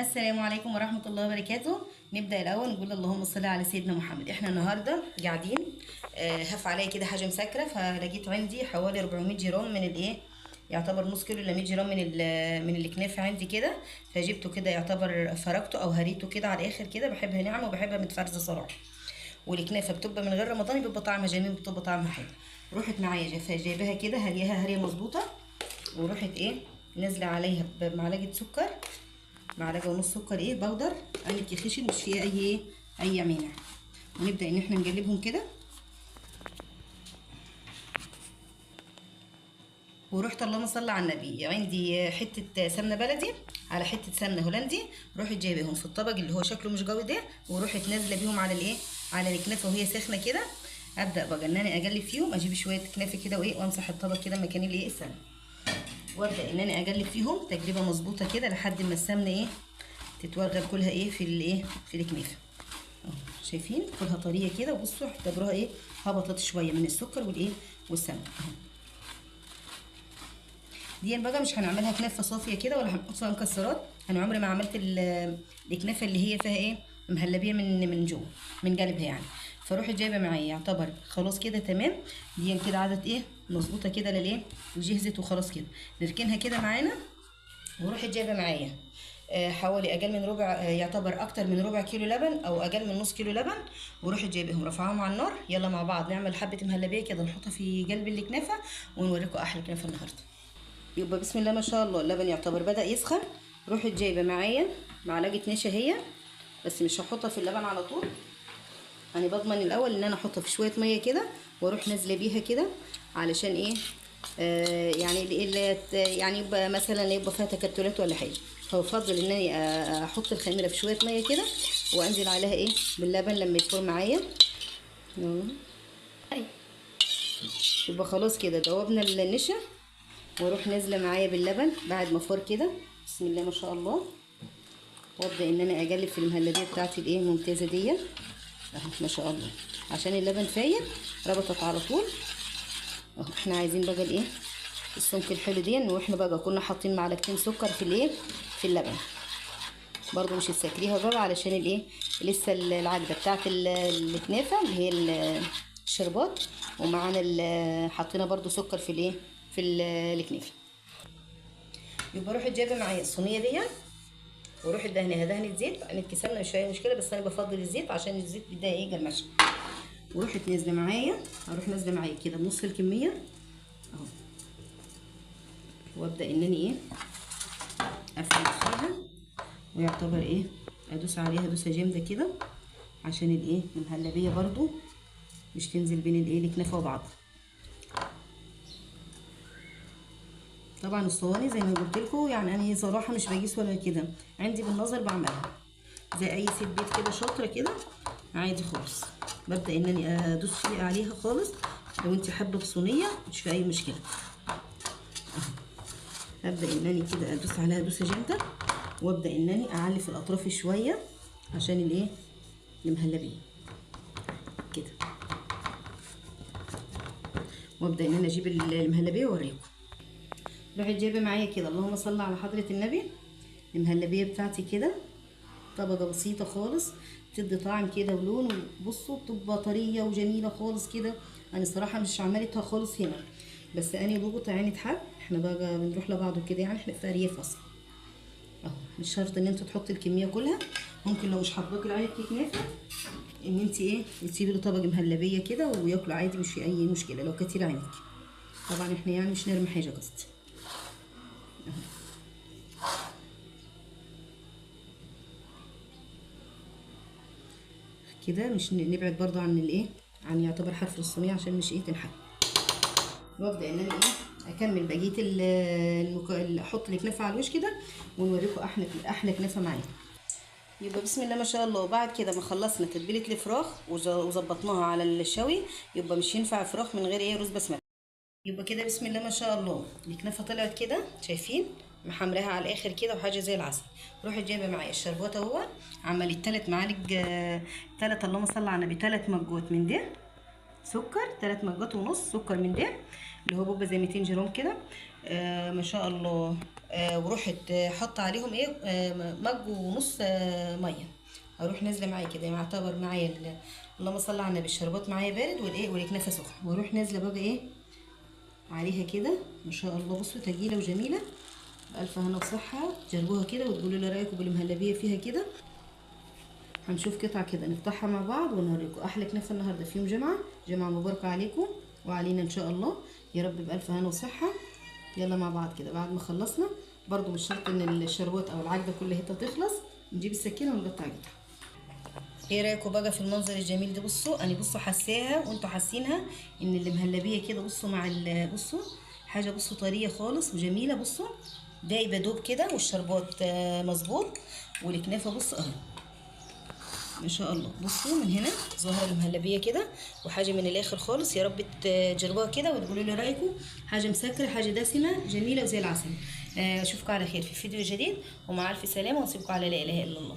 السلام عليكم ورحمة الله وبركاته. نبدأ الأول نقول اللهم صل على سيدنا محمد. احنا النهاردة قاعدين هف عليا كده حاجة مسكرة، فلقيت عندي حوالي 400 جرام من الايه، يعتبر نص كيلو ل 100 جرام من الكنافة عندي كده. فجبته كده، يعتبر فركته او هريته كده على الاخر كده. بحبها ناعمة وبحبها متفرزة صراحة. والكنافة بتبقى من غير رمضان بيبقى طعمها جميل، بتبقى طعمها حلو. رحت معايا جايباها كده هريها هرية مظبوطة، ورحت ايه نازلة عليها بمعلقة سكر، معلقه ونص سكر ايه بودر، قالك خشن مش فيها اي عمينه. ونبدا ان احنا نقلبهم كده. ورحت اللهم صل على النبي عندي حته سمنه بلدي على حته سمنه هولندي، رحت جايبهم في الطبق اللي هو شكله مش قوي ده، ورحت نازله بيهم على الايه، على الكنافه وهي سخنه كده. ابدا بقى ان انا اقلب فيهم، اجيب شويه كنافه كده وايه، وامسح الطبق كده مكان الايه السمنه، وابدا ان انا اقلب فيهم تقريبا مظبوطه كده لحد ما السمنه ايه تتوغل كلها ايه في الايه في الكنافه. اهو شايفين كلها طريه كده، وبصوا اعتبروها ايه هبطت شويه من السكر والايه والسمنه اهو. دي بقى مش هنعملها كنافه صافيه كده ولا هنحط فيها مكسرات. انا عمري ما عملت الكنافه اللي هي فيها ايه مهلبيه من جوه من قلبها يعني. فروح جايبه معايا يعتبر خلاص كده تمام. دي كده عدد ايه مظبوطه كده للايه وجهزت وخلاص كده. نركنها كده معانا. ورحت جايبه معايا حوالي اقل من ربع يعتبر اكتر من ربع كيلو لبن او اقل من نص كيلو لبن. ورحت جايبهم رفعهم على النار. يلا مع بعض نعمل حبه مهلبيه كده نحطها في قلب الكنافه ونوريكم احلى كنافه النهارده. يبقى بسم الله ما شاء الله اللبن يعتبر بدأ يسخن. رحت جايبه معايا معلقه نشا هي، بس مش هحطها في اللبن على طول. يعني بضمن الاول ان انا احطها في شويه ميه كده، واروح نازله بيها كده علشان ايه يعني اللي يعني يبقى مثلا يبقى فيها تكتلات ولا حاجه. فبفضل ان انا احط الخميره في شويه ميه كده، وانزل عليها ايه باللبن لما يكون معايا. يبقى خلاص كده دوبنا النشا، واروح نازله معايا باللبن بعد ما فار كده. بسم الله ما شاء الله. وابدا ان انا اقلب في المهلبيه بتاعتي الايه الممتازه دي اهو ما شاء الله. عشان اللبن فاير ربطت على طول اهو. احنا عايزين بقى الايه السمك الحلو دي، ان احنا بقى كنا حاطين معلقتين سكر في الايه في اللبن. برضو مش هتسكريها بقى علشان الايه لسه العجبه بتاعت الكنافه اللي هي الشربات. ومعانا حطينا برضو سكر في الايه في الكنافه. يبقى روحي جايبه معايا الصينيه دي، وروحي دهنها دهنه زيت. انا اتكسرنا مش اي مشكله، بس انا بفضل الزيت عشان الزيت بيديها ايه جرمشه. ورحت نازله معايا، هروح نازله معايا كده بنص الكميه اهو. وابدا انني ايه افرد فيها، ويعتبر ايه ادوس عليها دوسه جامده كده عشان الايه المهلبيه برضو مش تنزل بين الايه الكنافه وبعض. طبعا الصواني زي ما قلت لكم يعني انا صراحه مش بقيس ولا كده، عندي بالنظر بعملها زي اي ست بيت كده شاطره كده عادي خالص. ببدا انني ادوس فيها عليها خالص. لو انت حابه بصينيه مش في اي مشكله. هبدا انني كده ادوس عليها دوسه جامده، وابدا انني اعلي في الاطراف شويه عشان الايه المهلبيه كده. وابدا ان انا اجيب المهلبيه واوريكم. رحت جايبه معايا كده اللهم صل على حضره النبي المهلبيه بتاعتي كده، طبقه بسيطه خالص بتدي طعم كده ولون. وبصوا بتبقى طريه وجميله خالص كده. انا صراحه مش عملتها خالص هنا، بس انا ضغط عيني اتحب. احنا بقى بنروح لبعض كده يعني، احنا في ارياف اصلا اهو. مش شرط ان انت تحطي الكميه كلها، ممكن لو مش حاباكي العين كنافه ان انت ايه تسيبي له طبق مهلبيه كده وياكلوا عادي مش في اي مشكله لو كتير عينك. طبعا احنا يعني مش نرمي حاجه قصدي كده. مش نبعد برضو عن الايه عن يعتبر حرف الصينيه عشان مش ايه تنحل. وابدا ان انا ايه اكمل بقيه احط الكنافه على الوش كده ونوريكم احلى كنافه معايا. يبقى بسم الله ما شاء الله. وبعد كده ما خلصنا تتبيله الفراخ وظبطناها على الشوي، يبقى مش ينفع فراخ من غير ايه رز بسمتي. يبقى كده بسم الله ما شاء الله الكنافه طلعت كده شايفين محمراها على الاخر كده وحاجه زي العسل. روحي جايبه معايا الشربات اهو، عملت 3 معالق 3 اللهم صل على النبي 3 مجات من ده سكر، 3 مجات ونص سكر من ده اللي هو بيبقى زي 200 جرام كده. ما شاء الله. ورحت حاطه عليهم ايه، مج ونص ميه. هروح نازله معايا كده، يعتبر معايا اللهم صل على النبي، الشربات معايا بارد والايه والكنافه سخن، واروح نازله بقى ايه عليها كده. ما شاء الله بصوا تجيله وجميله، بألف هنا وصحة. جربوها كده وتقولوا لي رأيكم بالمهلبية فيها كده. هنشوف قطعة كده نفتحها مع بعض ونوريكم أحلى كنافة النهاردة في يوم جمعة. جمعة مباركة عليكم وعلينا إن شاء الله، يا رب بألف هنا وصحة. يلا مع بعض كده بعد ما خلصنا، برضو مش شرط إن الشربات أو العجدة كلها تخلص، نجيب السكينة ونقطع قطعة. ايه رايكم بقى في المنظر الجميل ده؟ بصوا انا بصوا حاساها وانتوا حاسينها ان اللي مهلبيه كده. بصوا مع بصوا حاجه، بصوا طريه خالص وجميله. بصوا دايبه دوب كده، والشربات مظبوط، والكنافه بصوا اهي ما شاء الله. بصوا من هنا ظهر المهلبيه كده، وحاجه من الاخر خالص. يا رب تجربوها كده وتقولوا لي رايكم. حاجه مسكره، حاجه دسمه جميله وزي العسل. اشوفكم على خير في فيديو جديد، ومع الف سلامه، واسيبكم على لا اله الا الله.